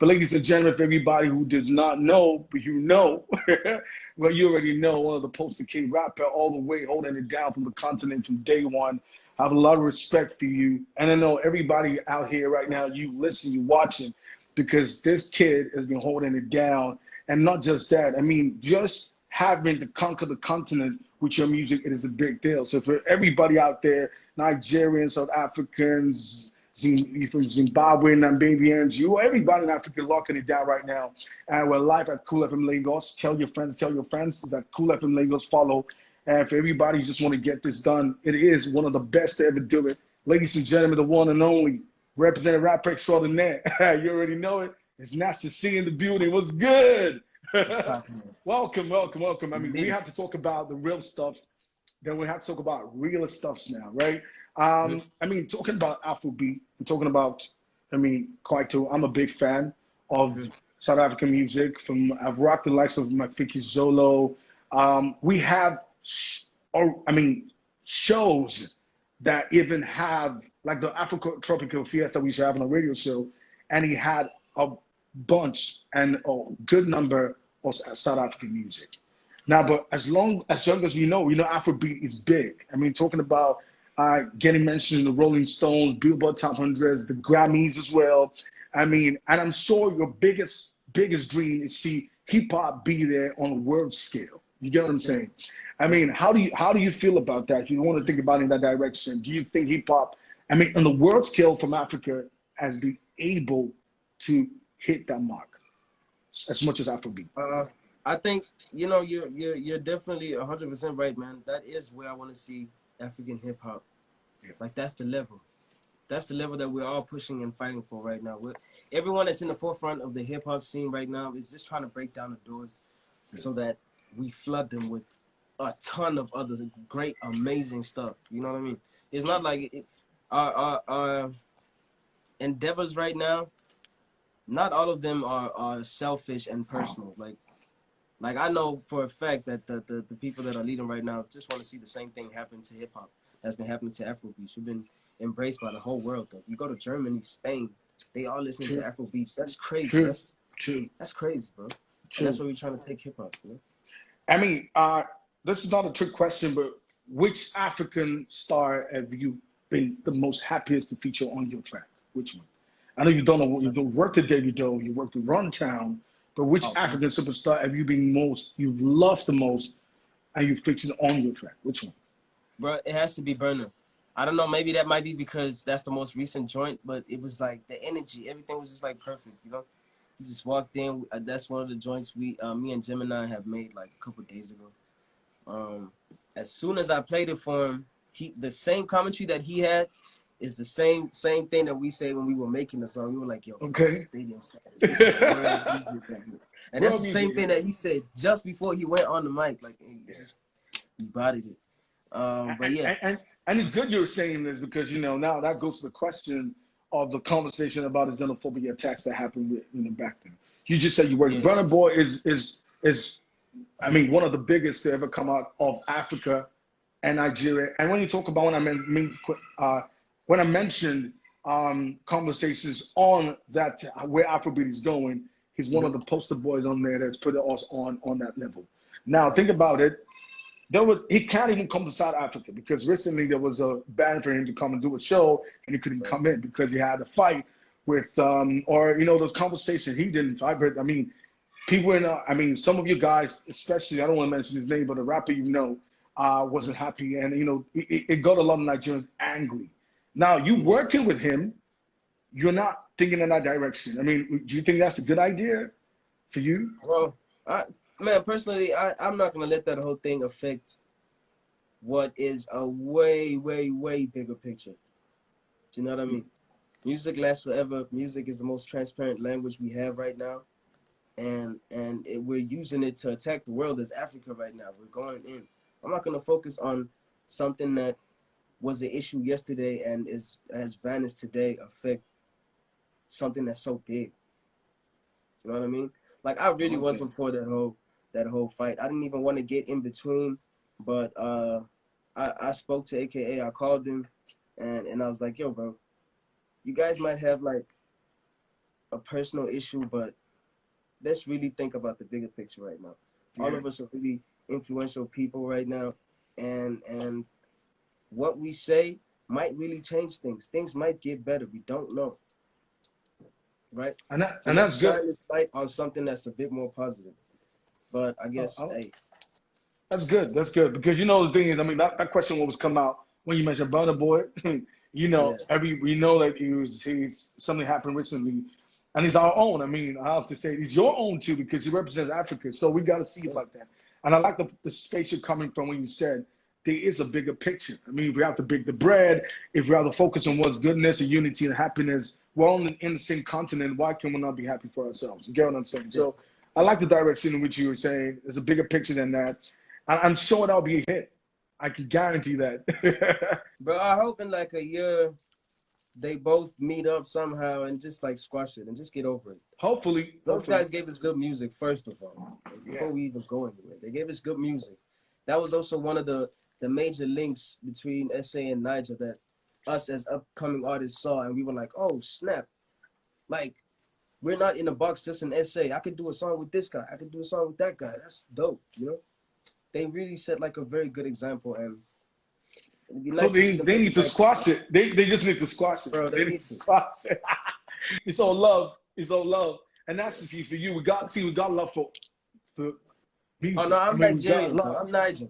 But ladies and gentlemen, for everybody who does not know, but you know, well, you already know, one of the poster king rapper all the way holding it down from the continent from day one. I have a lot of respect for you. And I know everybody out here right now, you listen, you watching, because this kid has been holding it down. And not just that, I mean, just having to conquer the continent with your music, it is a big deal. So for everybody out there, Nigerians, South Africans, from Zimbabwe, Namibians, you, everybody in Africa locking it down right now. And we're live at Cool FM Lagos. Tell your friends, it's at Cool FM Lagos. Follow. And for everybody who just want to get this done, it is one of the best to ever do it. Ladies and gentlemen, the one and only representing rapper extraordinaire. You already know it. It's nice to see in the building. What's good? Welcome, welcome, welcome. I mean, we have to talk about the real stuff. Then we have to talk about real stuffs now, right? I mean, talking about Afrobeat, and talking about, I mean, Kwaito, I'm a big fan of South African music. I've rocked the likes of Mafiki Zolo. We have, I mean, shows that even have, like the Afro Tropical Fiesta we used to have on a radio show, and he had a bunch and a good number of South African music. Now, but as young as we know Afrobeat is big. I mean, talking about getting mentioned in the Rolling Stones, Billboard Top 100s, the Grammys as well. I mean, and I'm sure your biggest dream is see hip hop be there on a world scale. You get what I'm saying? I mean, how do you feel about that? You want to think about it in that direction. Do you think hip hop, I mean, on the world scale from Africa, has been able to hit that mark as much as Afrobeat? I think you're definitely 100% right, man. That is where I want to see African hip hop. Yeah. Like that's the level. That's the level that we're all pushing and fighting for right now. Everyone that's in the forefront of the hip hop scene right now is just trying to break down the doors so that we flood them with a ton of other great, amazing stuff. You know what I mean? It's not like our endeavors right now. Not all of them are selfish and personal. Like I know for a fact that the people that are leading right now just want to see the same thing happen to hip hop that's been happening to Afrobeats. We've been embraced by the whole world. Though. You go to Germany, Spain, they all listening to Afrobeats. That's crazy. That's crazy, bro. And that's where we're trying to take hip hop. You know? I mean, this is not a trick question, but which African star have you been the most happiest to feature on your track? Which one? I know you don't work with Davido, you worked with Runtown, but which African superstar have you been you've loved the most, and you featured on your track? Which one? Bro, it has to be Burner. I don't know, maybe that might be because that's the most recent joint, but it was like the energy, everything was just like perfect, you know? He just walked in. That's one of the joints me and Gemini have made like a couple days ago. As soon as I played it for him, the same commentary that he had is the same thing that we say when we were making the song. We were like, yo, this is stadium status. This is world music right here. And that's the same thing that he said just before he went on the mic. Like, he bodied it. But yeah. And it's good you're saying this because, now that goes to the question of the conversation about the xenophobia attacks that happened back then. You just said you worked. Burna Boy is I mean, one of the biggest to ever come out of Africa and Nigeria. And when you talk about when I mentioned conversations on that where Afrobeat is going, he's one of the poster boys on there that's put us on that level. Now think about it. He can't even come to South Africa because recently there was a ban for him to come and do a show and he couldn't come in because he had a fight with those conversations he didn't fight. But I mean, people some of you guys, especially, I don't want to mention his name, but a rapper wasn't happy, and it got a lot of Nigerians angry. Now you working with him, you're not thinking in that direction. I mean, do you think that's a good idea for you? Well, man, personally, I'm not gonna let that whole thing affect what is a way, way, way bigger picture. Do you know what I mean? Music lasts forever. Music is the most transparent language we have right now, and we're using it to attack the world as Africa right now. We're going in. I'm not gonna focus on something that was an issue yesterday and has vanished today affect something that's so big. You know what I mean? Like I really wasn't for that whole fight. I didn't even want to get in between, but I spoke to AKA. I called him, and I was like, yo, bro, you guys might have like a personal issue, but let's really think about the bigger picture right now. All of us are really influential people right now, and what we say might really change things. Things might get better. We don't know, right? So And that's let's good. shine this light on something that's a bit more positive. But I guess, hey, That's good. That's good because you know the thing is, I mean, that question always come out when you mention Burna Boy. You know, yeah, we know that he's something happened recently, and he's our own. I mean, I have to say he's your own too because he represents Africa. So we got to see it like that. And I like the space you're coming from when you said there is a bigger picture. I mean, if we have to bake the bread, if we have to focus on what's goodness and unity and happiness, we're all in the same continent. Why can we not be happy for ourselves? You get what I'm saying? So I like the direction in which you were saying there's a bigger picture than that. I'm sure that'll be a hit. I can guarantee that. bro, I hope in like a year they both meet up somehow and just like squash it and just get over it. Hopefully. Those guys gave us good music, first of all, before we even go anywhere. They gave us good music. That was also one of the major links between SA and Niger that us as upcoming artists saw, and we were like, oh, snap. Like, we're not in a box just in SA. I could do a song with this guy. I could do a song with that guy. That's dope, you know? They really set like a very good example, and it'd be nice so they need to squash it. They just need to squash it. Bro, they need to squash it. It's all love. It's all love. And that's the key for you. We got love for music. Oh no, I'm Nigerian. I'm Niger.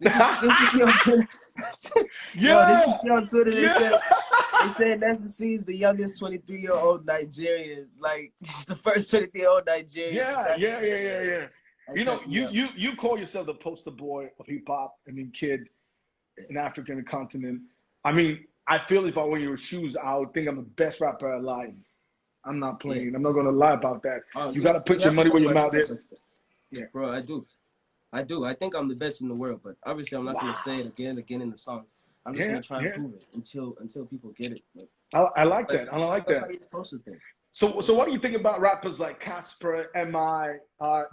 Did you see on Twitter? Yeah. Yo, did you see on Twitter they said Nessa C is the youngest 23-year-old Nigerian, like the first 23-year-old Nigerian. Yeah. You know, you call yourself the poster boy of hip hop. I mean, kid in African continent. I mean, I feel if I were your shoes, I would think I'm the best rapper alive. I'm not playing. Yeah. I'm not gonna lie about that. You gotta put your money where your mouth is. Yeah, bro, I do. I think I'm the best in the world, but obviously I'm not gonna say it again in the song. I'm just gonna try and prove it until people get it. But I like that. I like that. That's how you're supposed to think. So what do you think about rappers like Casper, M.I.?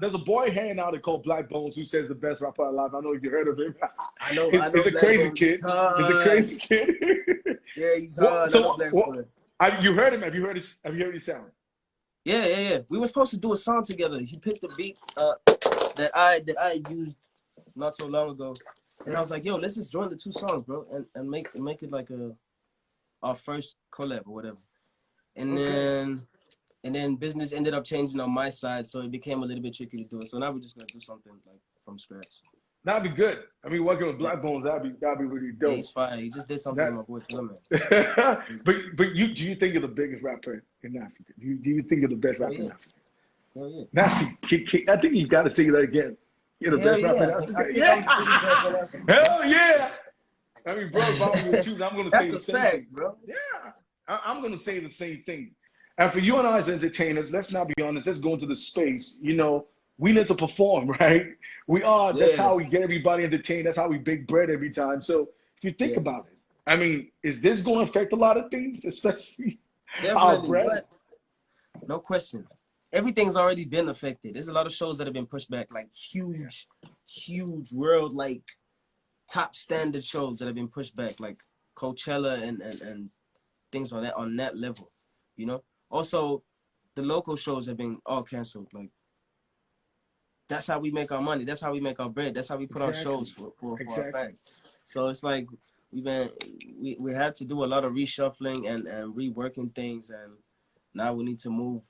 There's a boy hanging out called Black Bones who says the best rapper alive. I know if you heard of him. I know. He's a crazy kid. He's a crazy kid. Yeah, he's hard. You heard him? Have you heard his sound? Yeah. We were supposed to do a song together. He picked the beat that I used not so long ago, and I was like, "Yo, let's just join the two songs, bro, and make it like our first collab or whatever." And then business ended up changing on my side, so it became a little bit tricky to do it. So now we're just gonna do something like from scratch. That'd be good. I mean, working with Black Bones, that'd be really dope. Yeah, he's fine. He just did something with my boy Tillman. But do you think you're the biggest rapper in Africa? Do you think you're the best rapper in Africa? Hell yeah. Now, I think you got to say that again. You're the best rapper in Africa. Yeah. Hell yeah. I mean, bro, if I were your shoes, I'm gonna say the same thing, bro. Yeah, I'm gonna say the same thing. And for you and I as entertainers, let's not be honest. Let's go into the space. You know, we need to perform, right? We are. Yeah. That's how we get everybody entertained. That's how we bake bread every time. So if you think about it, I mean, is this going to affect a lot of things, especially our bread? No question. Everything's already been affected. There's a lot of shows that have been pushed back, like huge world, like top standard shows that have been pushed back, like Coachella and things on that level, you know. Also, the local shows have been all canceled. Like, that's how we make our money. That's how we make our bread. That's how we put on shows for our fans. So it's like we had to do a lot of reshuffling and reworking things, and now we need to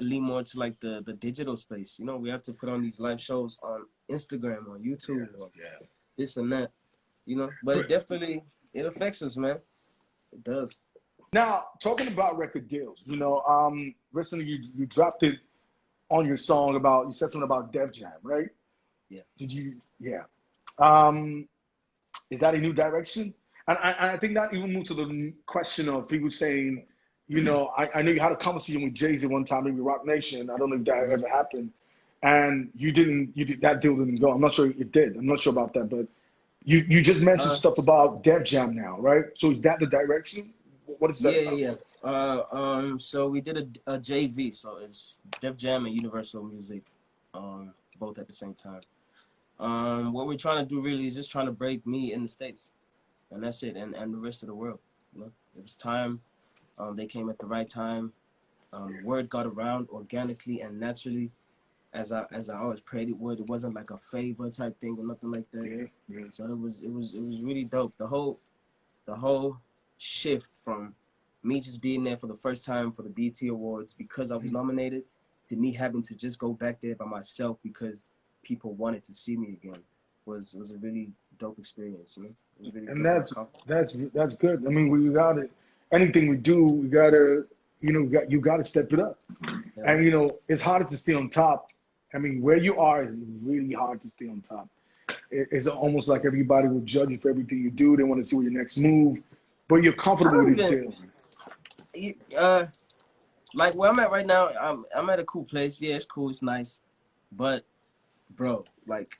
lean more to like the digital space. You know, we have to put on these live shows on Instagram or YouTube or this and that. You know, but it affects us, man. It does. Now, talking about record deals, you know, recently you dropped it on your song you said something about Def Jam, right? Yeah. Did you? Yeah. Is that a new direction? And I think that even moved to the question of people saying, you know, I know you had a conversation with Jay-Z one time, maybe Rock Nation. I don't know if that ever happened. And that deal didn't go. I'm not sure it did. I'm not sure about that, but you just mentioned stuff about Def Jam now, right? So is that the direction? What is that? Yeah. So we did a JV. So it's Def Jam and Universal Music, both at the same time. What we're trying to do really is just trying to break me in the States, and that's it, and the rest of the world. You know, it was time. They came at the right time, Word got around organically and naturally, as I always prayed it would. It wasn't like a favor type thing or nothing like that. Yeah, yeah. So it was really dope. The whole shift from me just being there for the first time for the BT Awards because I was nominated to me having to just go back there by myself because people wanted to see me again was a really dope experience. You know, it was really And good for my confidence. that's good. I mean, we got it. Anything we do, we gotta, you gotta step it up. Yeah. And it's harder to stay on top. I mean, where you are is really hard to stay on top. It's almost like everybody will judge you for everything you do. They want to see what your next move, but you're I comfortable don't with it. even like where I'm at right now. I'm at a cool place. Yeah, it's cool. It's nice, but bro, like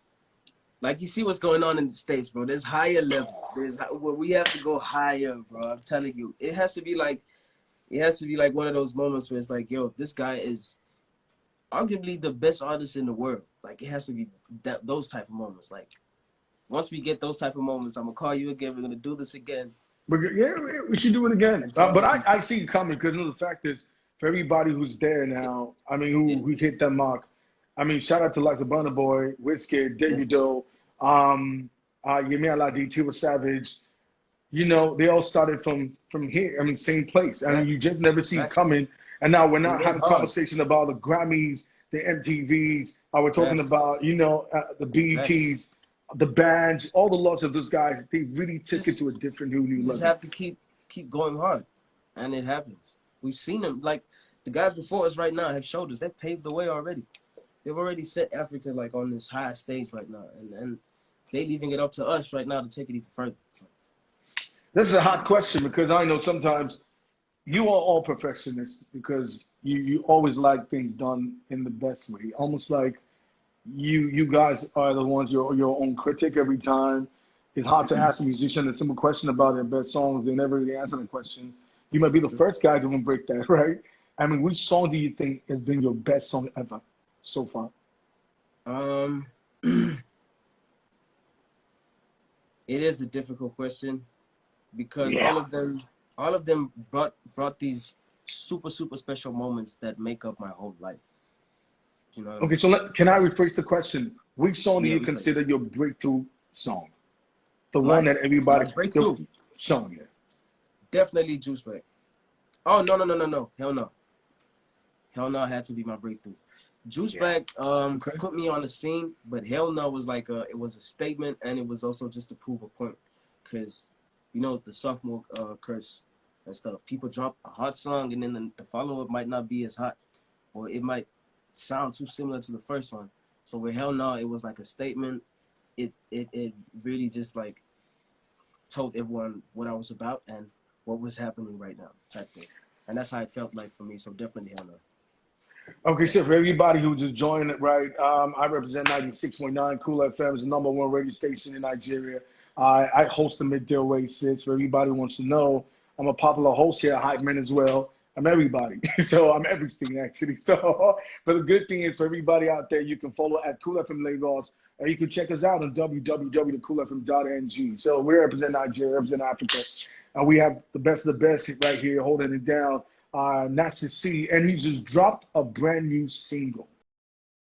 you see what's going on in the States, bro. There's higher levels. Where we have to go higher, bro. I'm telling you, it has to be like one of those moments where it's like, yo, this guy is arguably the best artist in the world. Like it has to be those type of moments. Like once we get those type of moments, I'm gonna call you again. We're gonna do this again But yeah, we should do it again. and tell the But people. I see it coming because the fact is, for everybody who's there now, I mean, Yeah, who hit that mark. I mean, shout out to like the Burna Boy, Wizkid, yeah, Davido, Yemi Alade, Tiwa Savage. They all started from here. I mean, same place. I mean, exactly, you just never see it exactly. coming. And now we're They not went having hard. conversation about the Grammys, the MTVs. We're talking Facts. about, the Facts. BETs, the bands, all the lots of those guys. They really took it Just to a different, new you just level. have to keep going hard, and it happens. We've seen them. Like the guys before us right now have showed us. They paved the way already. They've already set Africa like on this high stage right now, and they leaving it up to us right now to take it even further. So, This is a hot question because I know sometimes you are all perfectionists because you always like things done in the best way. Almost like you guys are the ones you're your own critic every time. It's hard to ask a musician a simple question about their best songs. They never really answer the question. You might be the first guy to even break that, right? I mean, which song do you think has been your best song ever so far? um, it is a difficult question because all Yeah. of them brought these super special moments that make up my whole life. You know what I Okay, mean? so can I rephrase the question? Which song do Yeah, you rephrase. consider your breakthrough song? The one My that my everybody, the breakthrough song, yeah. definitely Juice Bag. Oh no, hell no had to be my breakthrough. Juice Yeah. Bag Okay. put me on the scene, but Hell No was like it was a statement, and it was also just to prove a point, because the sophomore curse and stuff. People drop a hot song, and then the follow up might not be as hot, or it might sound too similar to the first one. So with Hell No, it was like a statement. It really just like told everyone what I was about and what was happening right now, type thing. And that's how it felt like for me. So definitely Hell No. Okay, so for Definitely. everybody who just joined it, right, I represent 96.9 Cool FM, is the number one radio station in Nigeria. I host the Midday Oasis. For everybody who wants to know, I'm a popular host here at Hype Man as well. I'm everybody. So I'm everything, actually. So, but the good thing is for everybody out there, you can follow at Cool FM Lagos, and you can check us out on www.coolfm.ng. So we represent Nigeria, represent Africa. We have the best of the best right here holding it down. Nasir C, and he just dropped a brand new single.